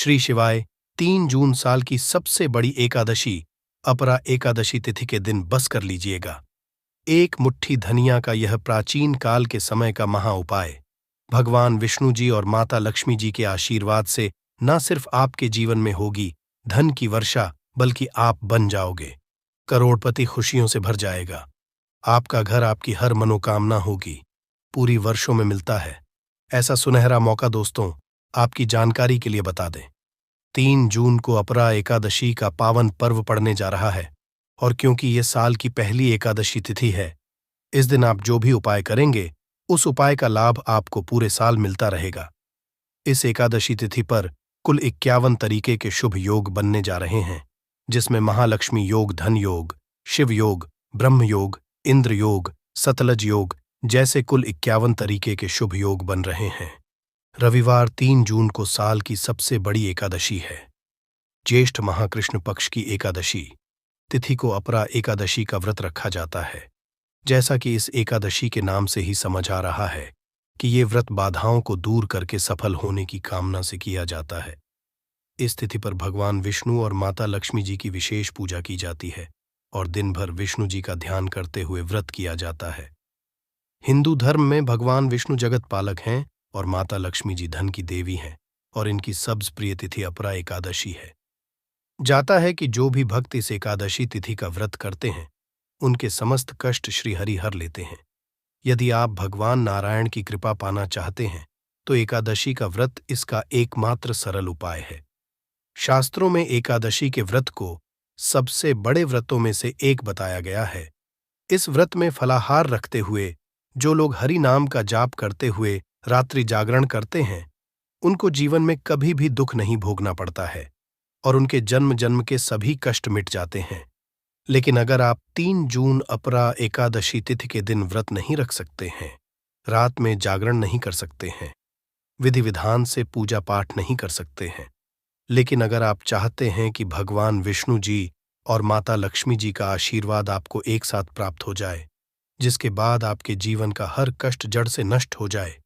श्री शिवाय 3 जून साल की सबसे बड़ी एकादशी अपरा एकादशी तिथि के दिन बस कर लीजिएगा। एक मुट्ठी धनिया का यह प्राचीन काल के समय का महा उपाय भगवान विष्णु जी और माता लक्ष्मी जी के आशीर्वाद से न सिर्फ आपके जीवन में होगी धन की वर्षा, बल्कि आप बन जाओगे करोड़पति, खुशियों से भर जाएगा। आपका घर, आपकी हर मनोकामना होगी, पूरी वर्षों में मिलता है ऐसा सुनहरा मौका। दोस्तों, आपकी जानकारी के लिए बता दें, 3 जून को अपरा एकादशी का पावन पर्व पड़ने जा रहा है और क्योंकि ये साल की पहली एकादशी तिथि है, इस दिन आप जो भी उपाय करेंगे उस उपाय का लाभ आपको पूरे साल मिलता रहेगा। इस एकादशी तिथि पर कुल 51 तरीके के शुभ योग बनने जा रहे हैं, जिसमें महालक्ष्मी योग, धन योग, शिव योग, ब्रह्म योग, इंद्र योग, सतलज योग जैसे कुल 51 तरीके के शुभ योग बन रहे हैं। रविवार 3 जून को साल की सबसे बड़ी एकादशी है। ज्येष्ठ महाकृष्ण पक्ष की एकादशी तिथि को अपरा एकादशी का व्रत रखा जाता है। जैसा कि इस एकादशी के नाम से ही समझ आ रहा है कि ये व्रत बाधाओं को दूर करके सफल होने की कामना से किया जाता है। इस तिथि पर भगवान विष्णु और माता लक्ष्मी जी की विशेष पूजा की जाती है और दिन भर विष्णु जी का ध्यान करते हुए व्रत किया जाता है। हिंदू धर्म में भगवान विष्णु जगत पालक हैं और माता लक्ष्मी जी धन की देवी हैं और इनकी सबसे प्रिय तिथि अपरा एकादशी है। जाता है कि जो भी भक्त इस एकादशी तिथि का व्रत करते हैं उनके समस्त कष्ट श्री हरि हर लेते हैं। यदि आप भगवान नारायण की कृपा पाना चाहते हैं तो एकादशी का व्रत इसका एकमात्र सरल उपाय है। शास्त्रों में एकादशी के व्रत को सबसे बड़े व्रतों में से एक बताया गया है। इस व्रत में फलाहार रखते हुए जो लोग हरि नाम का जाप करते हुए रात्रि जागरण करते हैं उनको जीवन में कभी भी दुख नहीं भोगना पड़ता है और उनके जन्म जन्म के सभी कष्ट मिट जाते हैं। लेकिन अगर आप 3 जून अपरा एकादशी तिथि के दिन व्रत नहीं रख सकते हैं, रात में जागरण नहीं कर सकते हैं, विधि विधान से पूजा पाठ नहीं कर सकते हैं, लेकिन अगर आप चाहते हैं कि भगवान विष्णु जी और माता लक्ष्मी जी का आशीर्वाद आपको एक साथ प्राप्त हो जाए, जिसके बाद आपके जीवन का हर कष्ट जड़ से नष्ट हो जाए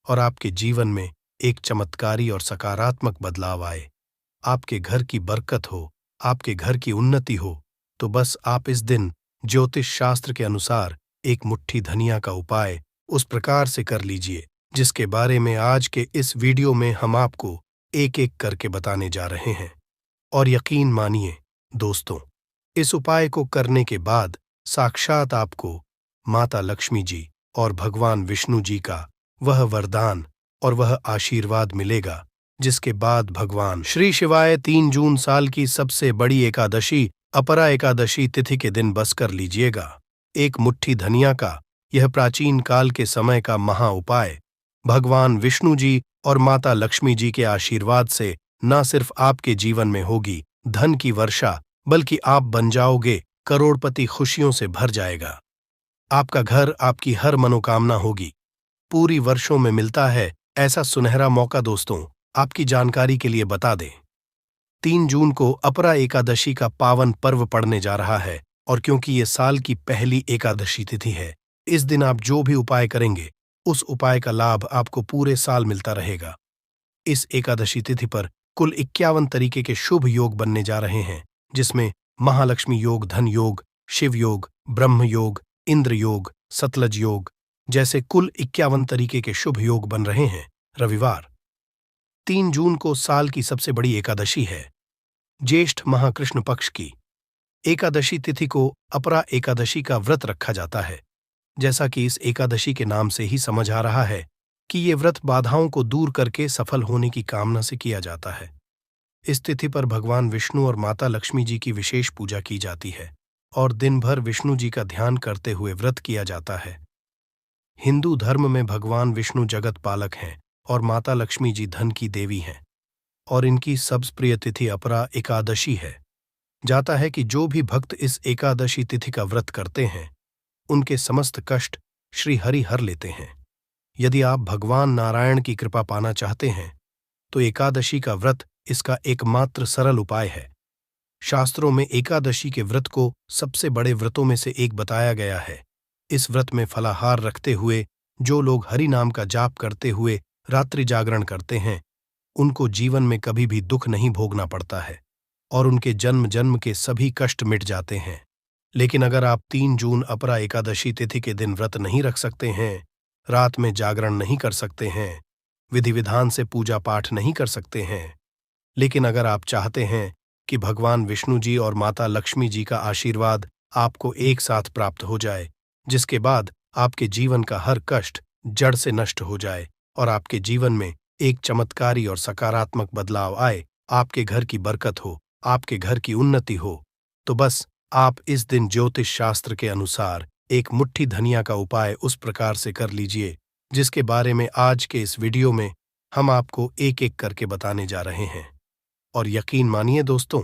और आपके जीवन में एक चमत्कारी और सकारात्मक बदलाव आए, आपके घर की बरकत हो, आपके घर की उन्नति हो, तो बस आप इस दिन ज्योतिष शास्त्र के अनुसार एक मुट्ठी धनिया का उपाय उस प्रकार से कर लीजिए जिसके बारे में आज के इस वीडियो में हम आपको एक एक करके बताने जा रहे हैं। और यकीन मानिए दोस्तों, इस उपाय को करने के बाद साक्षात आपको माता लक्ष्मी जी और भगवान विष्णु जी का वह वरदान और वह आशीर्वाद मिलेगा जिसके बाद भगवान श्री शिवाय 3 जून साल की सबसे बड़ी एकादशी अपरा एकादशी तिथि के दिन बस कर लीजिएगा। एक मुट्ठी धनिया का यह प्राचीन काल के समय का महा उपाय भगवान विष्णु जी और माता लक्ष्मी जी के आशीर्वाद से न सिर्फ आपके जीवन में होगी धन की वर्षा, बल्कि आप बन जाओगे करोड़पति, खुशियों से भर जाएगा। आपका घर, आपकी हर मनोकामना होगी, पूरी वर्षों में मिलता है ऐसा सुनहरा मौका। दोस्तों, आपकी जानकारी के लिए बता दें, 3 जून को अपरा एकादशी का पावन पर्व पड़ने जा रहा है और क्योंकि ये साल की पहली एकादशी तिथि है, इस दिन आप जो भी उपाय करेंगे उस उपाय का लाभ आपको पूरे साल मिलता रहेगा। इस एकादशी तिथि पर कुल 51 तरीके के शुभ योग बनने जा रहे हैं, जिसमें महालक्ष्मी योग, धन योग, शिव योग, ब्रह्म योग, इंद्र योग, सतलज योग जैसे कुल 51 तरीके के शुभ योग बन रहे हैं। रविवार 3 जून को साल की सबसे बड़ी एकादशी है। ज्येष्ठ महाकृष्ण पक्ष की एकादशी तिथि को अपरा एकादशी का व्रत रखा जाता है। जैसा कि इस एकादशी के नाम से ही समझ आ रहा है कि ये व्रत बाधाओं को दूर करके सफल होने की कामना से किया जाता है। इस तिथि पर भगवान विष्णु और माता लक्ष्मी जी की विशेष पूजा की जाती है और दिन भर विष्णु जी का ध्यान करते हुए व्रत किया जाता है। हिंदू धर्म में भगवान विष्णु जगत पालक हैं और माता लक्ष्मी जी धन की देवी हैं और इनकी सबसे प्रिय तिथि अपरा एकादशी है। जाता है कि जो भी भक्त इस एकादशी तिथि का व्रत करते हैं उनके समस्त कष्ट श्री हरि हर लेते हैं। यदि आप भगवान नारायण की कृपा पाना चाहते हैं तो एकादशी का व्रत इसका एकमात्र सरल उपाय है। शास्त्रों में एकादशी के व्रत को सबसे बड़े व्रतों में से एक बताया गया है। इस व्रत में फलाहार रखते हुए जो लोग हरि नाम का जाप करते हुए रात्रि जागरण करते हैं उनको जीवन में कभी भी दुख नहीं भोगना पड़ता है और उनके जन्म जन्म के सभी कष्ट मिट जाते हैं। लेकिन अगर आप 3 जून अपरा एकादशी तिथि के दिन व्रत नहीं रख सकते हैं, रात में जागरण नहीं कर सकते हैं, विधि विधान से पूजा पाठ नहीं कर सकते हैं, लेकिन अगर आप चाहते हैं कि भगवान विष्णु जी और माता लक्ष्मी जी का आशीर्वाद आपको एक साथ प्राप्त हो जाए, जिसके बाद आपके जीवन का हर कष्ट जड़ से नष्ट हो जाए और आपके जीवन में एक चमत्कारी और सकारात्मक बदलाव आए, आपके घर की बरकत हो, आपके घर की उन्नति हो, तो बस आप इस दिन ज्योतिष शास्त्र के अनुसार एक मुट्ठी धनिया का उपाय उस प्रकार से कर लीजिए, जिसके बारे में आज के इस वीडियो में हम आपको एक एक करके बताने जा रहे हैं। और यकीन मानिए दोस्तों,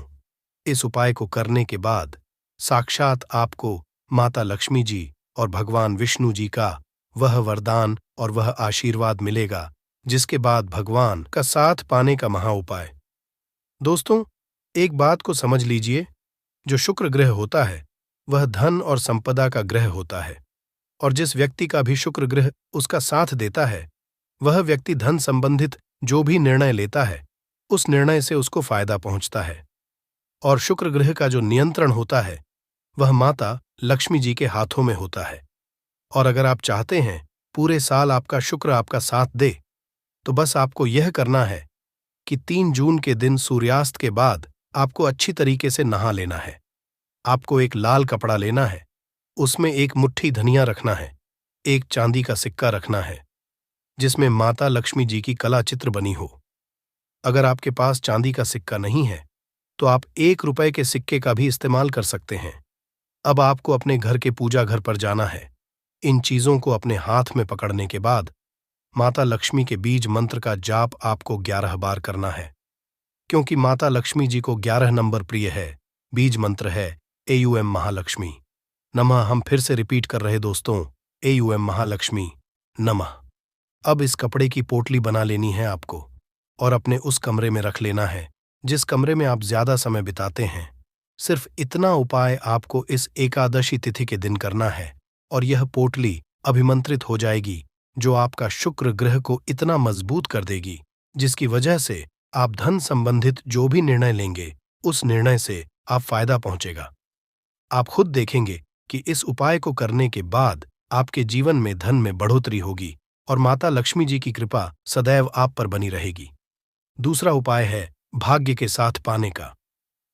इस उपाय को करने के बाद साक्षात आपको माता लक्ष्मी जी और भगवान विष्णु जी का वह वरदान और वह आशीर्वाद मिलेगा, जिसके बाद भगवान का साथ पाने का महा उपाय। दोस्तों, एक बात को समझ लीजिए, जो शुक्र ग्रह होता है वह धन और संपदा का ग्रह होता है, और जिस व्यक्ति का भी शुक्र ग्रह उसका साथ देता है, वह व्यक्ति धन संबंधित जो भी निर्णय लेता है उस निर्णय से उसको फायदा पहुंचता है। और शुक्र ग्रह का जो नियंत्रण होता है वह माता लक्ष्मी जी के हाथों में होता है। और अगर आप चाहते हैं पूरे साल आपका शुक्र आपका साथ दे, तो बस आपको यह करना है कि 3 जून के दिन सूर्यास्त के बाद आपको अच्छी तरीके से नहा लेना है। आपको एक लाल कपड़ा लेना है, उसमें एक मुट्ठी धनिया रखना है, एक चांदी का सिक्का रखना है जिसमें माता लक्ष्मी जी की कला चित्र बनी हो। अगर आपके पास चांदी का सिक्का नहीं है तो आप 1 रुपए के सिक्के का भी इस्तेमाल कर सकते हैं। अब आपको अपने घर के पूजा घर पर जाना है। इन चीजों को अपने हाथ में पकड़ने के बाद माता लक्ष्मी के बीज मंत्र का जाप आपको 11 बार करना है, क्योंकि माता लक्ष्मी जी को 11 नंबर प्रिय है। बीज मंत्र है एयूएम महालक्ष्मी नमः। हम फिर से रिपीट कर रहे दोस्तों, एयूएम महालक्ष्मी नमः। अब इस कपड़े की पोटली बना लेनी है आपको और अपने उस कमरे में रख लेना है जिस कमरे में आप ज्यादा समय बिताते हैं। सिर्फ इतना उपाय आपको इस एकादशी तिथि के दिन करना है और यह पोटली अभिमंत्रित हो जाएगी, जो आपका शुक्र ग्रह को इतना मजबूत कर देगी, जिसकी वजह से आप धन संबंधित जो भी निर्णय लेंगे उस निर्णय से आप फायदा पहुंचेगा। आप खुद देखेंगे कि इस उपाय को करने के बाद आपके जीवन में धन में बढ़ोतरी होगी और माता लक्ष्मी जी की कृपा सदैव आप पर बनी रहेगी। दूसरा उपाय है भाग्य के साथ पाने का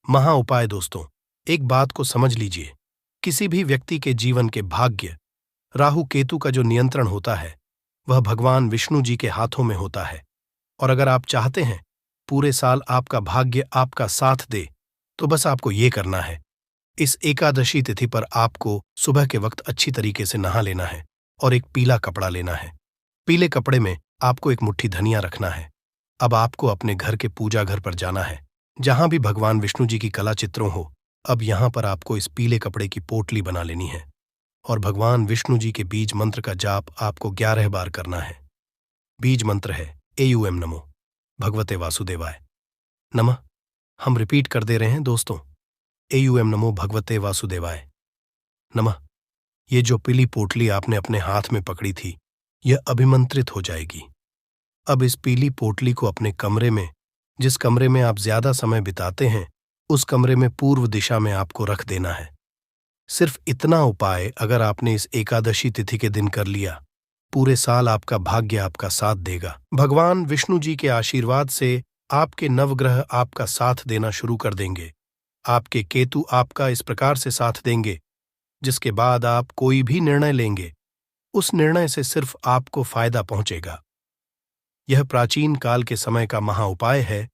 महा उपाय। दोस्तों, एक बात को समझ लीजिए, किसी भी व्यक्ति के जीवन के भाग्य, राहु केतु का जो नियंत्रण होता है वह भगवान विष्णु जी के हाथों में होता है। और अगर आप चाहते हैं पूरे साल आपका भाग्य आपका साथ दे, तो बस आपको ये करना है, इस एकादशी तिथि पर आपको सुबह के वक्त अच्छी तरीके से नहा लेना है और एक पीला कपड़ा लेना है। पीले कपड़े में आपको एक मुट्ठी धनिया रखना है। अब आपको अपने घर के पूजा घर पर जाना है, जहां भी भगवान विष्णु जी की कला चित्रों हो। अब यहां पर आपको इस पीले कपड़े की पोटली बना लेनी है और भगवान विष्णु जी के बीज मंत्र का जाप आपको 11 बार करना है। बीज मंत्र है एयूएम नमो भगवते वासुदेवाय नमः। हम रिपीट कर दे रहे हैं दोस्तों, एयूएम नमो भगवते वासुदेवाय नमः। ये जो पीली पोटली आपने अपने हाथ में पकड़ी थी, यह अभिमंत्रित हो जाएगी। अब इस पीली पोटली को अपने कमरे में, जिस कमरे में आप ज्यादा समय बिताते हैं, उस कमरे में पूर्व दिशा में आपको रख देना है। सिर्फ इतना उपाय अगर आपने इस एकादशी तिथि के दिन कर लिया, पूरे साल आपका भाग्य आपका साथ देगा। भगवान विष्णु जी के आशीर्वाद से आपके नवग्रह आपका साथ देना शुरू कर देंगे। आपके केतु आपका इस प्रकार से साथ देंगे, जिसके बाद आप कोई भी निर्णय लेंगे, उस निर्णय से सिर्फ आपको फायदा पहुंचेगा। यह प्राचीन काल के समय का महा उपाय है,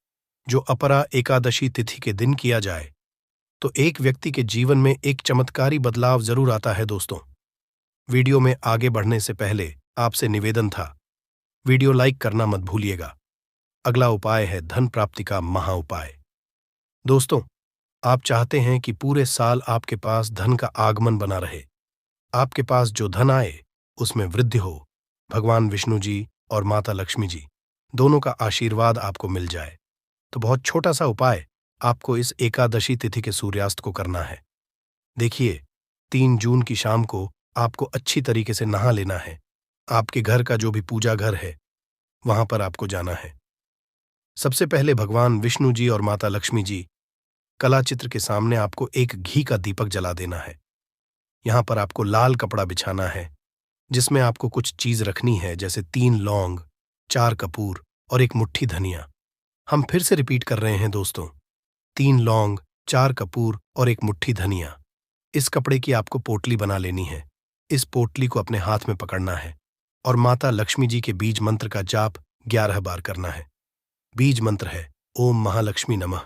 जो अपरा एकादशी तिथि के दिन किया जाए तो एक व्यक्ति के जीवन में एक चमत्कारी बदलाव जरूर आता है। दोस्तों, वीडियो में आगे बढ़ने से पहले आपसे निवेदन था, वीडियो लाइक करना मत भूलिएगा। अगला उपाय है धन प्राप्ति का महा उपाय। दोस्तों, आप चाहते हैं कि पूरे साल आपके पास धन का आगमन बना रहे, आपके पास जो धन आए उसमें वृद्धि हो, भगवान विष्णु जी और माता लक्ष्मी जी दोनों का आशीर्वाद आपको मिल जाए, तो बहुत छोटा सा उपाय आपको इस एकादशी तिथि के सूर्यास्त को करना है। देखिए, 3 जून की शाम को आपको अच्छी तरीके से नहा लेना है। आपके घर का जो भी पूजा घर है वहां पर आपको जाना है। सबसे पहले भगवान विष्णु जी और माता लक्ष्मी जी कला चित्र के सामने आपको एक घी का दीपक जला देना है। यहां पर आपको लाल कपड़ा बिछाना है जिसमें आपको कुछ चीज रखनी है, जैसे 3 लौंग, 4 कपूर और एक मुट्ठी धनिया। हम फिर से रिपीट कर रहे हैं दोस्तों, 3 लौंग, 4 कपूर और एक मुट्ठी धनिया। इस कपड़े की आपको पोटली बना लेनी है। इस पोटली को अपने हाथ में पकड़ना है और माता लक्ष्मी जी के बीज मंत्र का जाप 11 बार करना है। बीज मंत्र है ओम महालक्ष्मी नमः।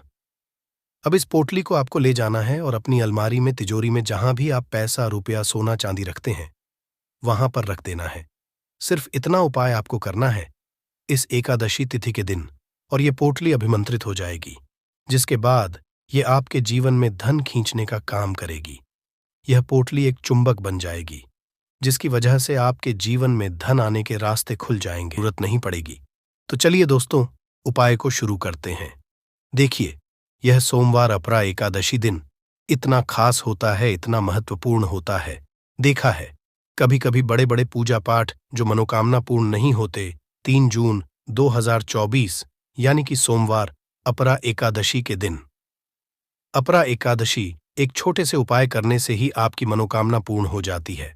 अब इस पोटली को आपको ले जाना है और अपनी अलमारी में, तिजोरी में, जहां भी आप पैसा, रुपया, सोना चांदी रखते हैं वहां पर रख देना है। सिर्फ इतना उपाय आपको करना है इस एकादशी तिथि के दिन और ये पोटली अभिमंत्रित हो जाएगी, जिसके बाद ये आपके जीवन में धन खींचने का काम करेगी। यह पोटली एक चुंबक बन जाएगी जिसकी वजह से आपके जीवन में धन आने के रास्ते खुल जाएंगे, जरूरत नहीं पड़ेगी। तो चलिए दोस्तों, उपाय को शुरू करते हैं। देखिए, यह सोमवार अपरा एकादशी दिन इतना खास होता है, इतना महत्वपूर्ण होता है। देखा है कभी कभी बड़े बड़े पूजा पाठ जो मनोकामना पूर्ण नहीं होते, 3 जून 2024 यानी कि सोमवार अपरा एकादशी के दिन। अपरा एकादशी एक छोटे से उपाय करने से ही आपकी मनोकामना पूर्ण हो जाती है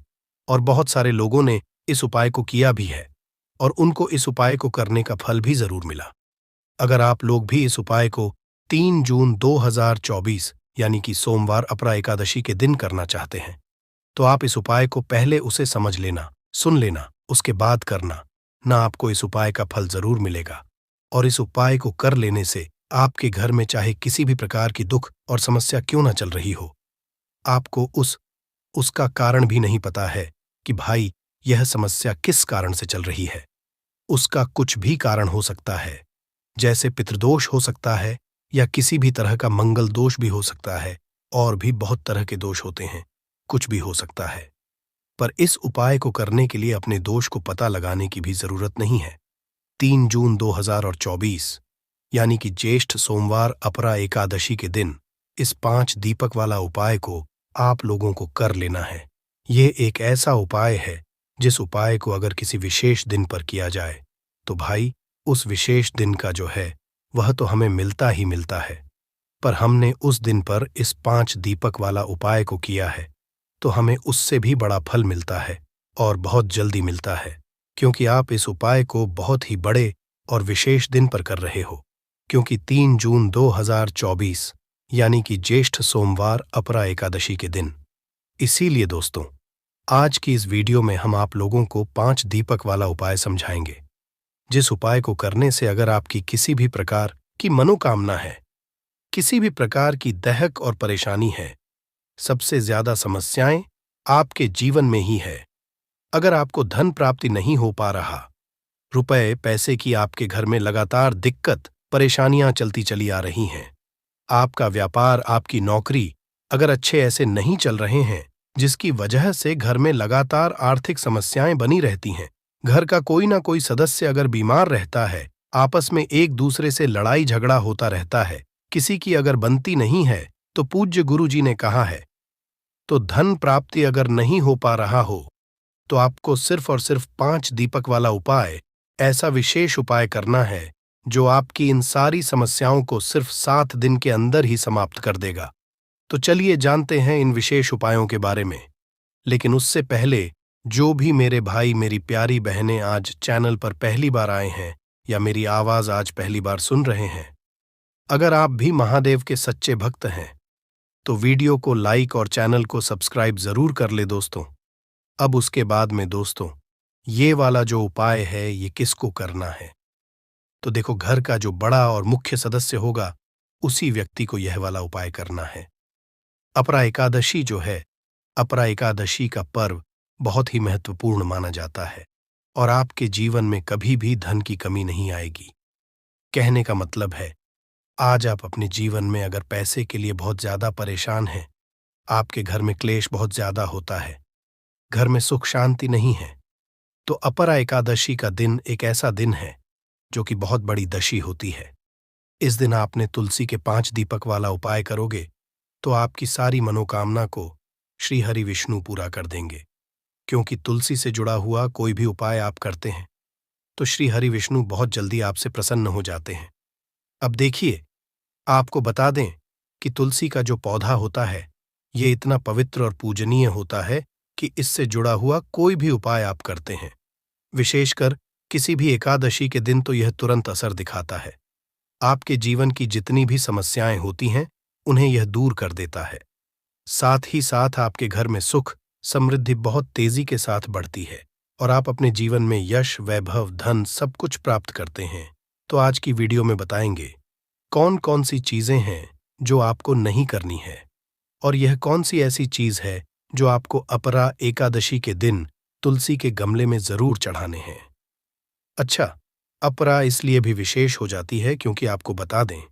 और बहुत सारे लोगों ने इस उपाय को किया भी है और उनको इस उपाय को करने का फल भी जरूर मिला। अगर आप लोग भी इस उपाय को 3 जून 2024 यानी कि सोमवार अपरा एकादशी के दिन करना चाहते हैं तो आप इस उपाय को पहले उसे समझ लेना, सुन लेना, उसके बाद करना, ना आपको इस उपाय का फल जरूर मिलेगा। और इस उपाय को कर लेने से आपके घर में चाहे किसी भी प्रकार की दुख और समस्या क्यों ना चल रही हो, आपको उसका कारण भी नहीं पता है कि भाई यह समस्या किस कारण से चल रही है। उसका कुछ भी कारण हो सकता है, जैसे पितृदोष हो सकता है या किसी भी तरह का मंगल दोष भी हो सकता है, और भी बहुत तरह के दोष होते हैं, कुछ भी हो सकता है। पर इस उपाय को करने के लिए अपने दोष को पता लगाने की भी जरूरत नहीं है। 3 जून 2024 यानी कि ज्येष्ठ सोमवार अपरा एकादशी के दिन इस 5 दीपक वाला उपाय को आप लोगों को कर लेना है। ये एक ऐसा उपाय है जिस उपाय को अगर किसी विशेष दिन पर किया जाए तो भाई उस विशेष दिन का जो है वह तो हमें मिलता ही मिलता है। पर हमने उस दिन पर इस 5 दीपक वाला उपाय को किया है तो हमें उससे भी बड़ा फल मिलता है और बहुत जल्दी मिलता है, क्योंकि आप इस उपाय को बहुत ही बड़े और विशेष दिन पर कर रहे हो, क्योंकि 3 जून 2024 यानी कि ज्येष्ठ सोमवार अपरा एकादशी के दिन। इसीलिए दोस्तों, आज की इस वीडियो में हम आप लोगों को 5 दीपक वाला उपाय समझाएंगे, जिस उपाय को करने से अगर आपकी किसी भी प्रकार की मनोकामना है, किसी भी प्रकार की दहक और परेशानी है, सबसे ज्यादा समस्याएं आपके जीवन में ही है। अगर आपको धन प्राप्ति नहीं हो पा रहा, रुपए पैसे की आपके घर में लगातार दिक्कत परेशानियां चलती चली आ रही हैं, आपका व्यापार, आपकी नौकरी अगर अच्छे ऐसे नहीं चल रहे हैं, जिसकी वजह से घर में लगातार आर्थिक समस्याएं बनी रहती हैं, घर का कोई ना कोई सदस्य अगर बीमार रहता है, आपस में एक दूसरे से लड़ाई झगड़ा होता रहता है, किसी की अगर बनती नहीं है, तो पूज्य गुरु जी ने कहा है, तो धन प्राप्ति अगर नहीं हो पा रहा हो तो आपको सिर्फ और सिर्फ 5 दीपक वाला उपाय, ऐसा विशेष उपाय करना है जो आपकी इन सारी समस्याओं को सिर्फ 7 दिन के अंदर ही समाप्त कर देगा। तो चलिए जानते हैं इन विशेष उपायों के बारे में। लेकिन उससे पहले जो भी मेरे भाई, मेरी प्यारी बहनें आज चैनल पर पहली बार आए हैं या मेरी आवाज आज पहली बार सुन रहे हैं, अगर आप भी महादेव के सच्चे भक्त हैं तो वीडियो को लाइक और चैनल को सब्सक्राइब जरूर कर ले दोस्तों। अब उसके बाद में दोस्तों, ये वाला जो उपाय है ये किसको करना है, तो देखो, घर का जो बड़ा और मुख्य सदस्य होगा उसी व्यक्ति को यह वाला उपाय करना है। अपरा एकादशी जो है, अपरा एकादशी का पर्व बहुत ही महत्वपूर्ण माना जाता है और आपके जीवन में कभी भी धन की कमी नहीं आएगी। कहने का मतलब है, आज आप अपने जीवन में अगर पैसे के लिए बहुत ज्यादा परेशान हैं, आपके घर में क्लेश बहुत ज्यादा होता है, घर में सुख शांति नहीं है, तो अपरा एकादशी का दिन एक ऐसा दिन है जो कि बहुत बड़ी दशी होती है। इस दिन आपने तुलसी के 5 दीपक वाला उपाय करोगे तो आपकी सारी मनोकामना को श्री हरि विष्णु पूरा कर देंगे, क्योंकि तुलसी से जुड़ा हुआ कोई भी उपाय आप करते हैं तो श्री हरि विष्णु बहुत जल्दी आपसे प्रसन्न हो जाते हैं अब देखिए, आपको बता दें कि तुलसी का जो पौधा होता है, ये इतना पवित्र और पूजनीय होता है कि इससे जुड़ा हुआ कोई भी उपाय आप करते हैं, विशेषकर किसी भी एकादशी के दिन, तो यह तुरंत असर दिखाता है। आपके जीवन की जितनी भी समस्याएं होती हैं, उन्हें यह दूर कर देता है। साथ ही साथ आपके घर में सुख, समृद्धि बहुत तेजी के साथ बढ़ती है और आप अपने जीवन में यश, वैभव, धन सब कुछ प्राप्त करते हैं। तो आज की वीडियो में बताएंगे कौन कौन सी चीजें हैं जो आपको नहीं करनी है, और यह कौन सी ऐसी चीज है जो आपको अपरा एकादशी के दिन तुलसी के गमले में जरूर चढ़ाने हैं। अच्छा, अपरा इसलिए भी विशेष हो जाती है क्योंकि आपको बता दें,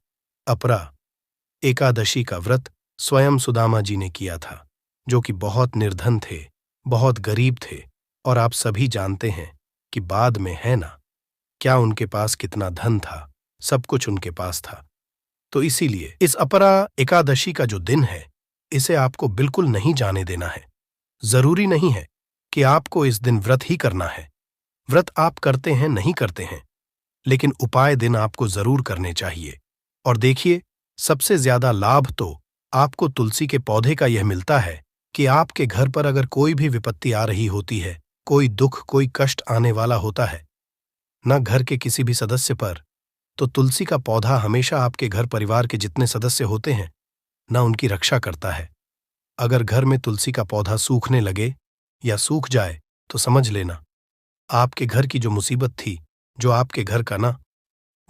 अपरा एकादशी का व्रत स्वयं सुदामा जी ने किया था, जो कि बहुत निर्धन थे, बहुत गरीब थे, और आप सभी जानते हैं कि बाद में, है ना, क्या उनके पास कितना धन था, सब कुछ उनके पास था। तो इसीलिए इस अपरा एकादशी का जो दिन है, इसे आपको बिल्कुल नहीं जाने देना है। जरूरी नहीं है कि आपको इस दिन व्रत ही करना है। व्रत आप करते हैं, नहीं करते हैं, लेकिन उपाय दिन आपको जरूर करने चाहिए। और देखिए, सबसे ज्यादा लाभ तो आपको तुलसी के पौधे का यह मिलता है कि आपके घर पर अगर कोई भी विपत्ति आ रही होती है, कोई दुख, कोई कष्ट आने वाला होता है, न घर के किसी भी सदस्य पर, तो तुलसी का पौधा हमेशा आपके घर परिवार के जितने सदस्य होते हैं, न उनकी रक्षा करता है। अगर घर में तुलसी का पौधा सूखने लगे या सूख जाए, तो समझ लेना आपके घर की जो मुसीबत थी, जो आपके घर का ना,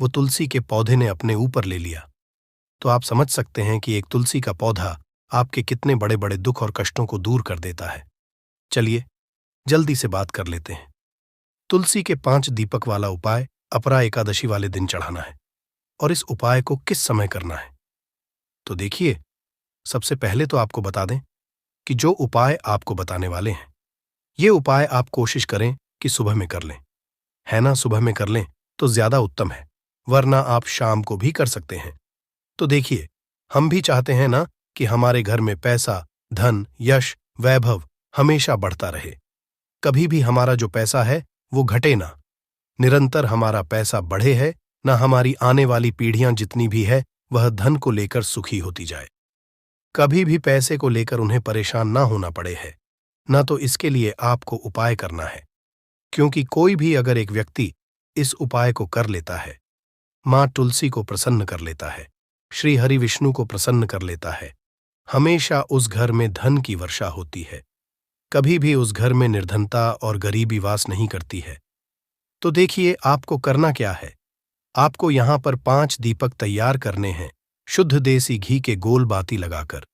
वो तुलसी के पौधे ने अपने ऊपर ले लिया। तो आप समझ सकते हैं कि एक तुलसी का पौधा आपके कितने बड़े बड़े दुख और कष्टों को दूर कर देता है। चलिए जल्दी से बात कर लेते हैं। तुलसी के 5 दीपक वाला उपाय अपरा एकादशी वाले दिन चढ़ाना है, और इस उपाय को किस समय करना है। तो देखिए, सबसे पहले तो आपको बता दें कि जो उपाय आपको बताने वाले हैं, ये उपाय आप कोशिश करें कि सुबह में कर लें, है ना। सुबह में कर लें तो ज्यादा उत्तम है, वरना आप शाम को भी कर सकते हैं। तो देखिए, हम भी चाहते हैं ना कि हमारे घर में पैसा, धन, यश, वैभव हमेशा बढ़ता रहे। कभी भी हमारा जो पैसा है वो घटे ना, निरंतर हमारा पैसा बढ़े, है ना। हमारी आने वाली पीढ़ियां जितनी भी है, वह धन को लेकर सुखी होती जाए, कभी भी पैसे को लेकर उन्हें परेशान ना होना पड़े, है ना। तो इसके लिए आपको उपाय करना है, क्योंकि कोई भी अगर एक व्यक्ति इस उपाय को कर लेता है, मां तुलसी को प्रसन्न कर लेता है, श्री हरि विष्णु को प्रसन्न कर लेता है, हमेशा उस घर में धन की वर्षा होती है, कभी भी उस घर में निर्धनता और गरीबी वास नहीं करती है। तो देखिए, आपको करना क्या है। आपको यहां पर 5 दीपक तैयार करने हैं, शुद्ध देसी घी के गोल बाती लगाकर,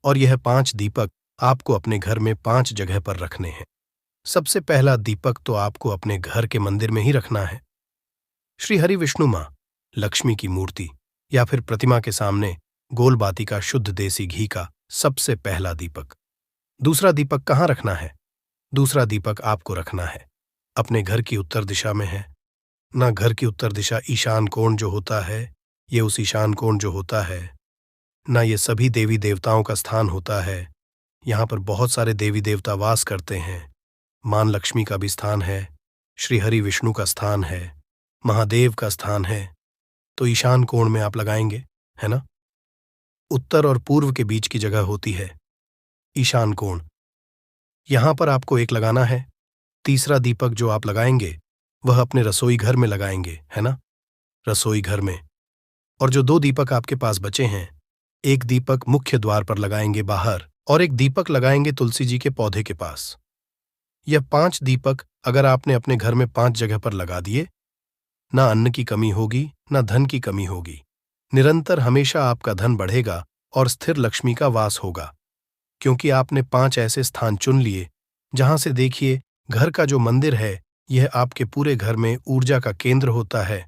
और यह 5 दीपक आपको अपने घर में 5 जगह पर रखने हैं। सबसे पहला दीपक तो आपको अपने घर के मंदिर में ही रखना है, श्री हरि विष्णु मां लक्ष्मी की मूर्ति या फिर प्रतिमा के सामने गोल बाती का शुद्ध देसी घी का सबसे पहला दीपक। दूसरा दीपक कहाँ रखना है। दूसरा दीपक आपको रखना है अपने घर की उत्तर दिशा में, है ना। घर की उत्तर दिशा ईशान कोण जो होता है, ये उस ईशान कोण जो होता है ना, ये सभी देवी देवताओं का स्थान होता है। यहाँ पर बहुत सारे देवी देवता वास करते हैं। मां लक्ष्मी का भी स्थान है, श्री हरि विष्णु का स्थान है, महादेव का स्थान है। तो ईशान कोण में आप लगाएंगे, है ना। उत्तर और पूर्व के बीच की जगह होती है ईशान कोण, यहां पर आपको एक लगाना है। तीसरा दीपक जो आप लगाएंगे वह अपने रसोई घर में लगाएंगे, है ना, रसोई घर में। और जो 2 दीपक आपके पास बचे हैं, एक दीपक मुख्य द्वार पर लगाएंगे बाहर, और एक दीपक लगाएंगे तुलसी जी के पौधे के पास। यह 5 दीपक अगर आपने अपने घर में 5 जगह पर लगा दिए, ना अन्न की कमी होगी, ना धन की कमी होगी। निरंतर हमेशा आपका धन बढ़ेगा और स्थिर लक्ष्मी का वास होगा, क्योंकि आपने 5 ऐसे स्थान चुन लिए जहां से देखिए, घर का जो मंदिर है, यह आपके पूरे घर में ऊर्जा का केंद्र होता है,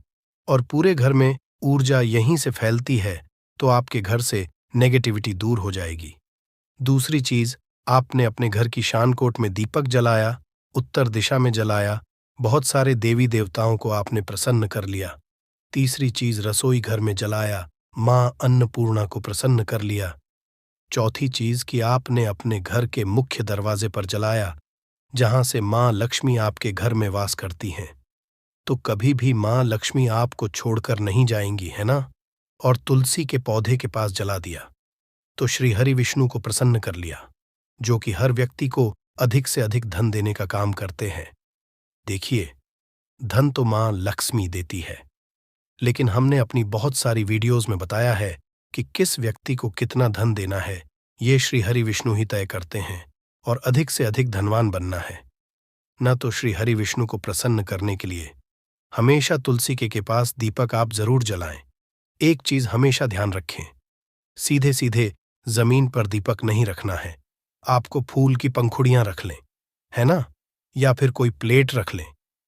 और पूरे घर में ऊर्जा यहीं से फैलती है, तो आपके घर से नेगेटिविटी दूर हो जाएगी। दूसरी चीज, आपने अपने घर की शानकोट में दीपक जलाया, उत्तर दिशा में जलाया, बहुत सारे देवी देवताओं को आपने प्रसन्न कर लिया। तीसरी चीज, रसोई घर में जलाया, मां अन्नपूर्णा को प्रसन्न कर लिया। चौथी चीज कि आपने अपने घर के मुख्य दरवाजे पर जलाया, जहां से मां लक्ष्मी आपके घर में वास करती हैं। तो कभी भी मां लक्ष्मी आपको छोड़कर नहीं जाएंगी, है ना। और तुलसी के पौधे के पास जला दिया तो श्री हरि विष्णु को प्रसन्न कर लिया, जो कि हर व्यक्ति को अधिक से अधिक धन देने का काम करते हैं। देखिए, धन तो मां लक्ष्मी देती है, लेकिन हमने अपनी बहुत सारी वीडियोज में बताया है कि किस व्यक्ति को कितना धन देना है, ये श्री हरि विष्णु ही तय करते हैं। और अधिक से अधिक धनवान बनना है न तो श्री हरि विष्णु को प्रसन्न करने के लिए हमेशा तुलसी के पास दीपक आप जरूर जलाएं। एक चीज हमेशा ध्यान रखें, सीधे सीधे जमीन पर दीपक नहीं रखना है। आपको फूल की पंखुड़ियां रख लें, है ना, या फिर कोई प्लेट रख लें,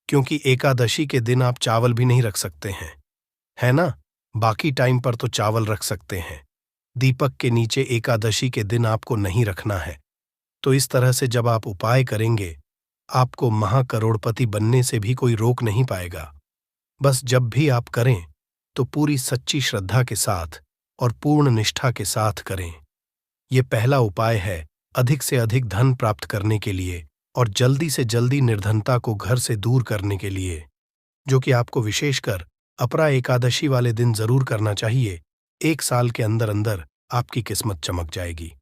क्योंकि एकादशी के दिन आप चावल भी नहीं रख सकते हैं, है ना। बाकी टाइम पर तो चावल रख सकते हैं, दीपक के नीचे एकादशी के दिन आपको नहीं रखना है। तो इस तरह से जब आप उपाय करेंगे, आपको महाकरोड़पति बनने से भी कोई रोक नहीं पाएगा। बस जब भी आप करें तो पूरी सच्ची श्रद्धा के साथ और पूर्ण निष्ठा के साथ करें। ये पहला उपाय है अधिक से अधिक धन प्राप्त करने के लिए और जल्दी से जल्दी निर्धनता को घर से दूर करने के लिए, जो कि आपको विशेषकर अपरा एकादशी वाले दिन जरूर करना चाहिए। 1 साल के अंदर अंदर आपकी किस्मत चमक जाएगी।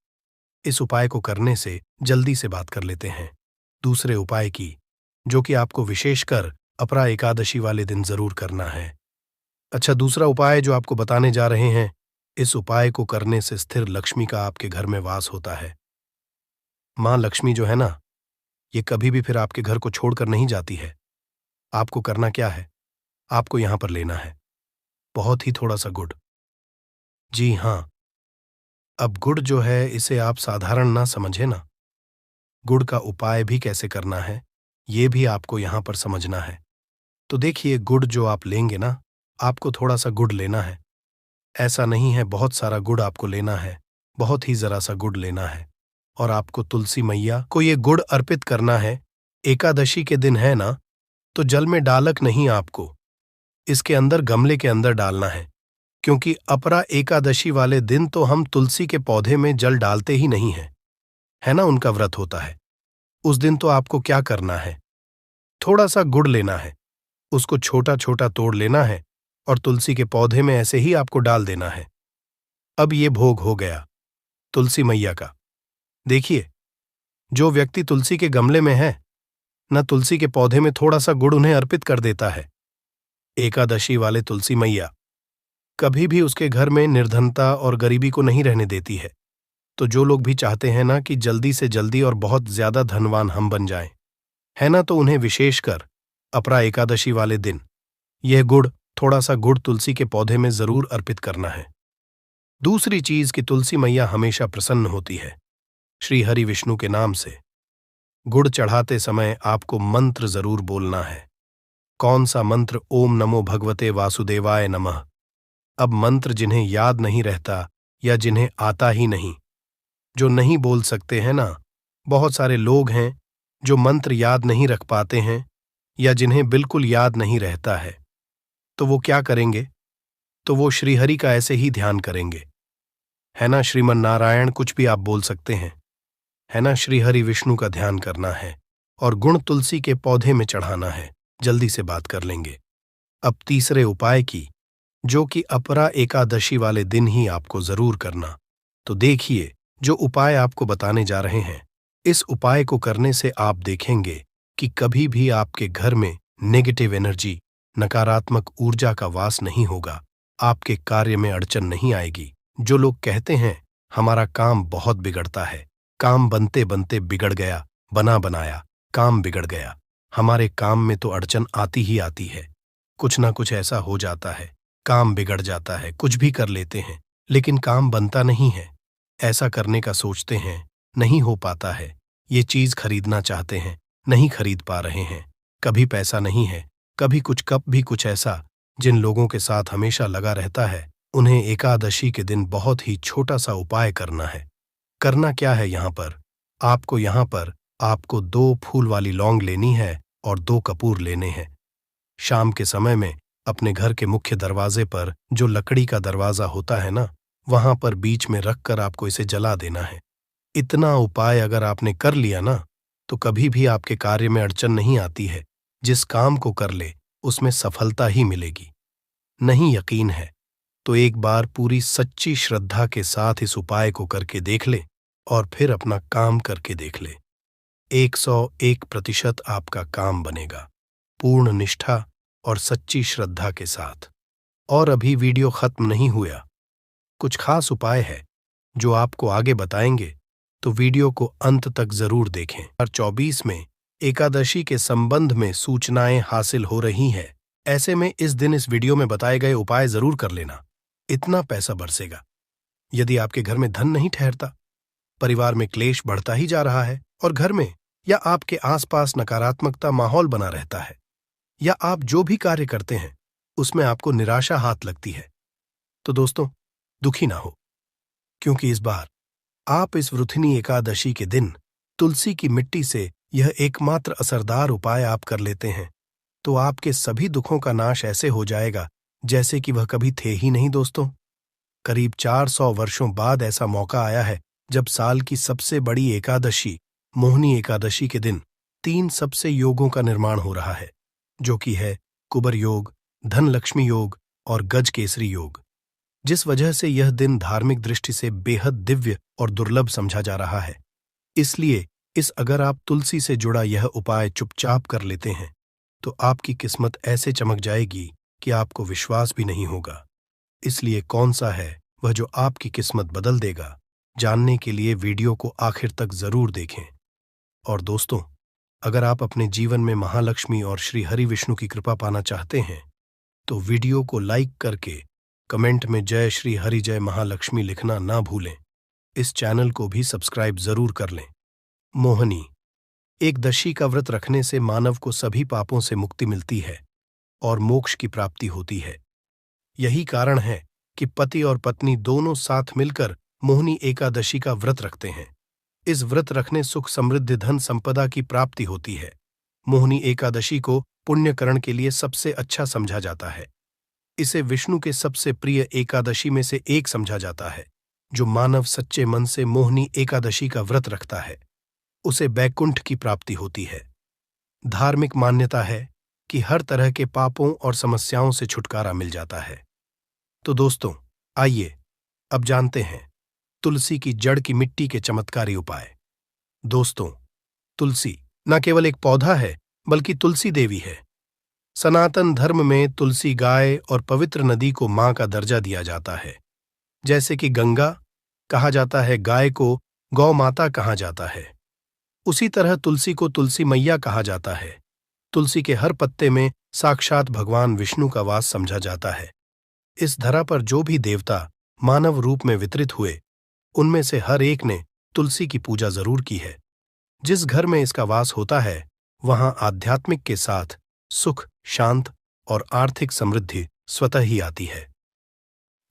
इस उपाय को करने से जल्दी से बात कर लेते हैं दूसरे उपाय की, जो कि आपको विशेषकर अपरा एकादशी वाले दिन जरूर करना है। अच्छा, दूसरा उपाय जो आपको बताने जा रहे हैं, इस उपाय को करने से स्थिर लक्ष्मी का आपके घर में वास होता है। मां लक्ष्मी जो है ना, ये कभी भी फिर आपके घर को छोड़कर नहीं जाती है। आपको करना क्या है, आपको यहां पर लेना है बहुत ही थोड़ा सा गुड़। जी हां, अब गुड़ जो है इसे आप साधारण ना समझे ना, गुड़ का उपाय भी कैसे करना है ये भी आपको यहां पर समझना है। तो देखिए, गुड़ जो आप लेंगे ना, आपको थोड़ा सा गुड़ लेना है। ऐसा नहीं है बहुत सारा गुड़ आपको लेना है, बहुत ही जरा सा गुड़ लेना है और आपको तुलसी मैया को ये गुड़ अर्पित करना है। एकादशी के दिन है ना, तो जल में डालक नहीं, आपको इसके अंदर गमले के अंदर डालना है, क्योंकि अपरा एकादशी वाले दिन तो हम तुलसी के पौधे में जल डालते ही नहीं हैं, है ना, उनका व्रत होता है। उस दिन तो आपको क्या करना है, थोड़ा सा गुड़ लेना है, उसको छोटा छोटा तोड़ लेना है और तुलसी के पौधे में ऐसे ही आपको डाल देना है। अब ये भोग हो गया तुलसी मैया का। देखिए, जो व्यक्ति तुलसी के गमले में है न, तुलसी के पौधे में थोड़ा सा गुड़ उन्हें अर्पित कर देता है, एकादशी वाले तुलसी मैया कभी भी उसके घर में निर्धनता और गरीबी को नहीं रहने देती है। तो जो लोग भी चाहते हैं ना कि जल्दी से जल्दी और बहुत ज्यादा धनवान हम बन जाएं, है ना, तो उन्हें विशेषकर अपरा एकादशी वाले दिन यह गुड़, थोड़ा सा गुड़ तुलसी के पौधे में जरूर अर्पित करना है। दूसरी चीज कि तुलसी मैया हमेशा प्रसन्न होती है श्री हरि विष्णु के नाम से। गुड़ चढ़ाते समय आपको मंत्र जरूर बोलना है। कौन सा मंत्र? ओम नमो भगवते वासुदेवाय नमः। अब मंत्र जिन्हें याद नहीं रहता या जिन्हें आता ही नहीं, जो नहीं बोल सकते हैं ना, बहुत सारे लोग हैं जो मंत्र याद नहीं रख पाते हैं या जिन्हें बिल्कुल याद नहीं रहता है, तो वो क्या करेंगे? तो वो श्रीहरि का ऐसे ही ध्यान करेंगे, है ना। श्रीमन नारायण कुछ भी आप बोल सकते हैं, है ना। श्रीहरि विष्णु का ध्यान करना है और गुण तुलसी के पौधे में चढ़ाना है। जल्दी से बात कर लेंगे अब तीसरे उपाय की, जो कि अपरा एकादशी वाले दिन ही आपको जरूर करना। तो देखिए, जो उपाय आपको बताने जा रहे हैं, इस उपाय को करने से आप देखेंगे कि कभी भी आपके घर में नेगेटिव एनर्जी, नकारात्मक ऊर्जा का वास नहीं होगा। आपके कार्य में अड़चन नहीं आएगी। जो लोग कहते हैं हमारा काम बहुत बिगड़ता है, काम बनते बनते बिगड़ गया, बना बनाया काम बिगड़ गया, हमारे काम में तो अड़चन आती ही आती है, कुछ ना कुछ ऐसा हो जाता है, काम बिगड़ जाता है। कुछ भी कर लेते हैं लेकिन काम बनता नहीं है, ऐसा करने का सोचते हैं, नहीं हो पाता है। ये चीज खरीदना चाहते हैं, नहीं खरीद पा रहे हैं, कभी पैसा नहीं है, कभी कुछ, कब भी कुछ ऐसा। जिन लोगों के साथ हमेशा लगा रहता है, उन्हें एकादशी के दिन बहुत ही छोटा सा उपाय करना है। करना क्या है? यहाँ पर आपको 2 फूल वाली लौंग लेनी है और 2 कपूर लेने हैं। शाम के समय में अपने घर के मुख्य दरवाजे पर जो लकड़ी का दरवाजा होता है ना, वहां पर बीच में रखकर आपको इसे जला देना है। इतना उपाय अगर आपने कर लिया ना, तो कभी भी आपके कार्य में अड़चन नहीं आती है। जिस काम को कर ले उसमें सफलता ही मिलेगी। नहीं यकीन है तो एक बार पूरी सच्ची श्रद्धा के साथ इस उपाय को करके देख ले और फिर अपना काम करके देख ले। 101% आपका काम बनेगा, पूर्ण निष्ठा और सच्ची श्रद्धा के साथ। और अभी वीडियो खत्म नहीं हुआ, कुछ खास उपाय है जो आपको आगे बताएंगे, तो वीडियो को अंत तक जरूर देखें। 2024 में एकादशी के संबंध में सूचनाएं हासिल हो रही हैं, ऐसे में इस दिन इस वीडियो में बताए गए उपाय जरूर कर लेना, इतना पैसा बरसेगा। यदि आपके घर में धन नहीं ठहरता, परिवार में क्लेश बढ़ता ही जा रहा है और घर में या आपके आसपास नकारात्मकता माहौल बना रहता है, या आप जो भी कार्य करते हैं उसमें आपको निराशा हाथ लगती है, तो दोस्तों दुखी ना हो, क्योंकि इस बार आप इस वृथिनी एकादशी के दिन तुलसी की मिट्टी से यह एकमात्र असरदार उपाय आप कर लेते हैं, तो आपके सभी दुखों का नाश ऐसे हो जाएगा जैसे कि वह कभी थे ही नहीं। दोस्तों, करीब 400 वर्षों बाद ऐसा मौका आया है जब साल की सबसे बड़ी एकादशी मोहिनी एकादशी के दिन 3 सबसे योगों का निर्माण हो रहा है, जो कि है कुबर योग, धन लक्ष्मी योग और गज केसरी योग, जिस वजह से यह दिन धार्मिक दृष्टि से बेहद दिव्य और दुर्लभ समझा जा रहा है। इसलिए अगर आप तुलसी से जुड़ा यह उपाय चुपचाप कर लेते हैं तो आपकी किस्मत ऐसे चमक जाएगी कि आपको विश्वास भी नहीं होगा। इसलिए कौन सा है वह जो आपकी किस्मत बदल देगा, जानने के लिए वीडियो को आखिर तक जरूर देखें। और दोस्तों, अगर आप अपने जीवन में महालक्ष्मी और श्री हरि विष्णु की कृपा पाना चाहते हैं तो वीडियो को लाइक करके कमेंट में जय श्री हरि जय महालक्ष्मी लिखना ना भूलें। इस चैनल को भी सब्सक्राइब जरूर कर लें। मोहिनी एकदशी का व्रत रखने से मानव को सभी पापों से मुक्ति मिलती है और मोक्ष की प्राप्ति होती है। यही कारण है कि पति और पत्नी दोनों साथ मिलकर मोहिनी एकादशी का व्रत रखते हैं। इस व्रत रखने सुख समृद्धि धन संपदा की प्राप्ति होती है। मोहिनी एकादशी को पुण्यकरण के लिए सबसे अच्छा समझा जाता है। इसे विष्णु के सबसे प्रिय एकादशी में से एक समझा जाता है। जो मानव सच्चे मन से मोहिनी एकादशी का व्रत रखता है उसे बैकुंठ की प्राप्ति होती है। धार्मिक मान्यता है कि हर तरह के पापों और समस्याओं से छुटकारा मिल जाता है। तो दोस्तों, आइए अब जानते हैं तुलसी की जड़ की मिट्टी के चमत्कारी उपाय। दोस्तों, तुलसी न केवल एक पौधा है बल्कि तुलसी देवी है। सनातन धर्म में तुलसी गाय और पवित्र नदी को मां का दर्जा दिया जाता है। जैसे कि गंगा कहा जाता है, गाय को गौ माता कहा जाता है, उसी तरह तुलसी को तुलसी मैया कहा जाता है। तुलसी के हर पत्ते में साक्षात भगवान विष्णु का वास समझा जाता है। इस धरा पर जो भी देवता मानव रूप में वितरित हुए, उनमें से हर एक ने तुलसी की पूजा जरूर की है। जिस घर में इसका वास होता है वहां आध्यात्मिक के साथ सुख, शांत और आर्थिक समृद्धि स्वतः ही आती है।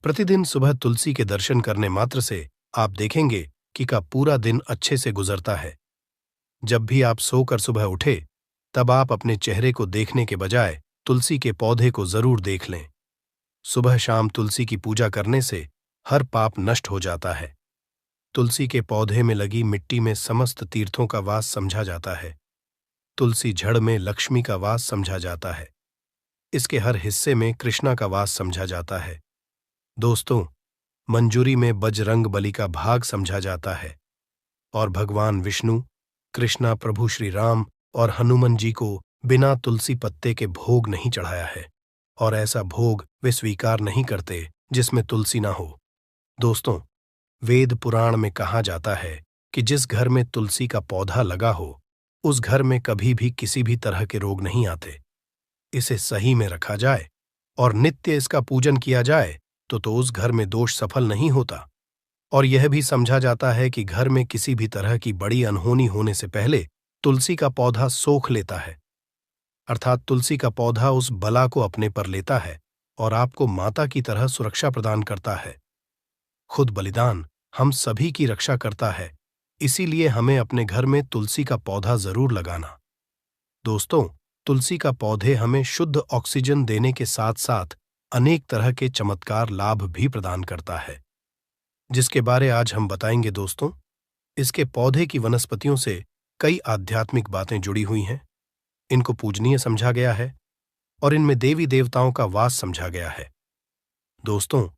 प्रतिदिन सुबह तुलसी के दर्शन करने मात्र से आप देखेंगे कि का पूरा दिन अच्छे से गुजरता है। जब भी आप सोकर सुबह उठे तब आप अपने चेहरे को देखने के बजाय तुलसी के पौधे को जरूर देख लें। सुबह शाम तुलसी की पूजा करने से हर पाप नष्ट हो जाता है। तुलसी के पौधे में लगी मिट्टी में समस्त तीर्थों का वास समझा जाता है। तुलसी जड़ में लक्ष्मी का वास समझा जाता है। इसके हर हिस्से में कृष्णा का वास समझा जाता है। दोस्तों, मंजूरी में बजरंग बली का भाग समझा जाता है और भगवान विष्णु, कृष्णा, प्रभु श्री राम और हनुमान जी को बिना तुलसी पत्ते के भोग नहीं चढ़ाया है, और ऐसा भोग वे स्वीकार नहीं करते जिसमें तुलसी ना हो। दोस्तों, वेद पुराण में कहा जाता है कि जिस घर में तुलसी का पौधा लगा हो उस घर में कभी भी किसी भी तरह के रोग नहीं आते। इसे सही में रखा जाए और नित्य इसका पूजन किया जाए तो उस घर में दोष सफल नहीं होता। और यह भी समझा जाता है कि घर में किसी भी तरह की बड़ी अनहोनी होने से पहले तुलसी का पौधा सोख लेता है, अर्थात तुलसी का पौधा उस बला को अपने पर लेता है और आपको माता की तरह सुरक्षा प्रदान करता है। खुद बलिदान हम सभी की रक्षा करता है, इसीलिए हमें अपने घर में तुलसी का पौधा जरूर लगाना। दोस्तों, तुलसी का पौधे हमें शुद्ध ऑक्सीजन देने के साथ साथ अनेक तरह के चमत्कार लाभ भी प्रदान करता है, जिसके बारे आज हम बताएंगे। दोस्तों, इसके पौधे की वनस्पतियों से कई आध्यात्मिक बातें जुड़ी हुई हैं। इनको पूजनीय समझा गया है और इनमें देवी देवताओं का वास समझा गया है। दोस्तों,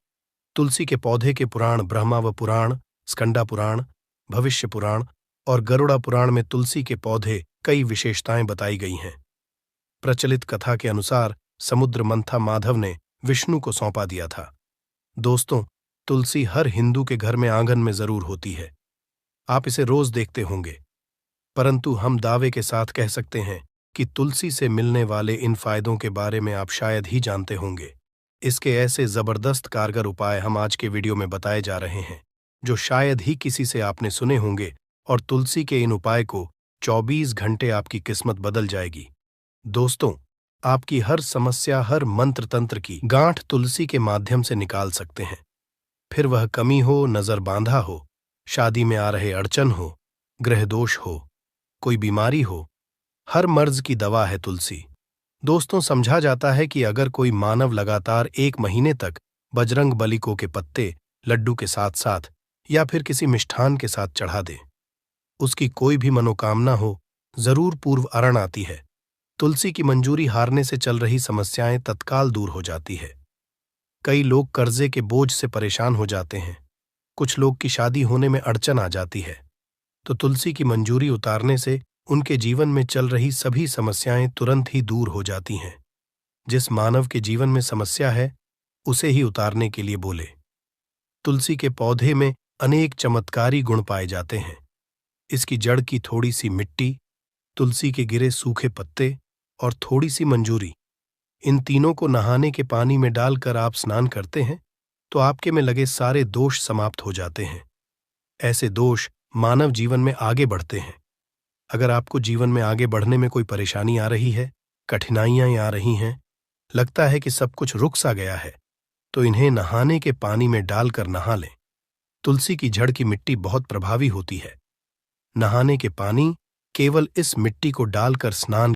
तुलसी के पौधे के पुराण ब्रह्माव पुराण, स्कंदा पुराण, भविष्य पुराण और गरुड़ा पुराण में तुलसी के पौधे कई विशेषताएं बताई गई हैं। प्रचलित कथा के अनुसार समुद्र मंथा माधव ने विष्णु को सौंपा दिया था। दोस्तों, तुलसी हर हिंदू के घर में आंगन में जरूर होती है। आप इसे रोज देखते होंगे, परंतु हम दावे के साथ कह सकते हैं कि तुलसी से मिलने वाले इन फायदों के बारे में आप शायद ही जानते होंगे। इसके ऐसे जबरदस्त कारगर उपाय हम आज के वीडियो में बताए जा रहे हैं, जो शायद ही किसी से आपने सुने होंगे, और तुलसी के इन उपाय को 24 घंटे आपकी किस्मत बदल जाएगी। दोस्तों, आपकी हर समस्या, हर मंत्र तंत्र की गांठ तुलसी के माध्यम से निकाल सकते हैं। फिर वह कमी हो, नजर बांधा हो, शादी में आ रहे अड़चन हो, ग्रह दोष हो, कोई बीमारी हो, हर मर्ज की दवा है तुलसी। दोस्तों, समझा जाता है कि अगर कोई मानव लगातार 1 महीने तक बजरंग बली को के पत्ते लड्डू के साथ साथ या फिर किसी मिष्ठान के साथ चढ़ा दे, उसकी कोई भी मनोकामना हो, जरूर पूर्व अरण आती है। तुलसी की मंजूरी हारने से चल रही समस्याएं तत्काल दूर हो जाती है। कई लोग कर्जे के बोझ से परेशान हो जाते हैं, कुछ लोग की शादी होने में अड़चन आ जाती है, तो तुलसी की मंजूरी उतारने से उनके जीवन में चल रही सभी समस्याएं तुरंत ही दूर हो जाती हैं। जिस मानव के जीवन में समस्या है, उसे ही उतारने के लिए बोले। तुलसी के पौधे में अनेक चमत्कारी गुण पाए जाते हैं। इसकी जड़ की थोड़ी सी मिट्टी, तुलसी के गिरे सूखे पत्ते और थोड़ी सी मंजूरी, इन तीनों को नहाने के पानी में डालकर आप स्नान करते हैं तो आपके में लगे सारे दोष समाप्त हो जाते हैं। ऐसे दोष मानव जीवन में आगे बढ़ते हैं। अगर आपको जीवन में आगे बढ़ने में कोई परेशानी आ रही है, कठिनाइयां आ रही हैं, लगता है कि सब कुछ रुक सा गया है, तो इन्हें नहाने के पानी में डालकर नहा लें। तुलसी की जड़ की मिट्टी बहुत प्रभावी होती है। नहाने के पानी केवल इस मिट्टी को डालकर स्नान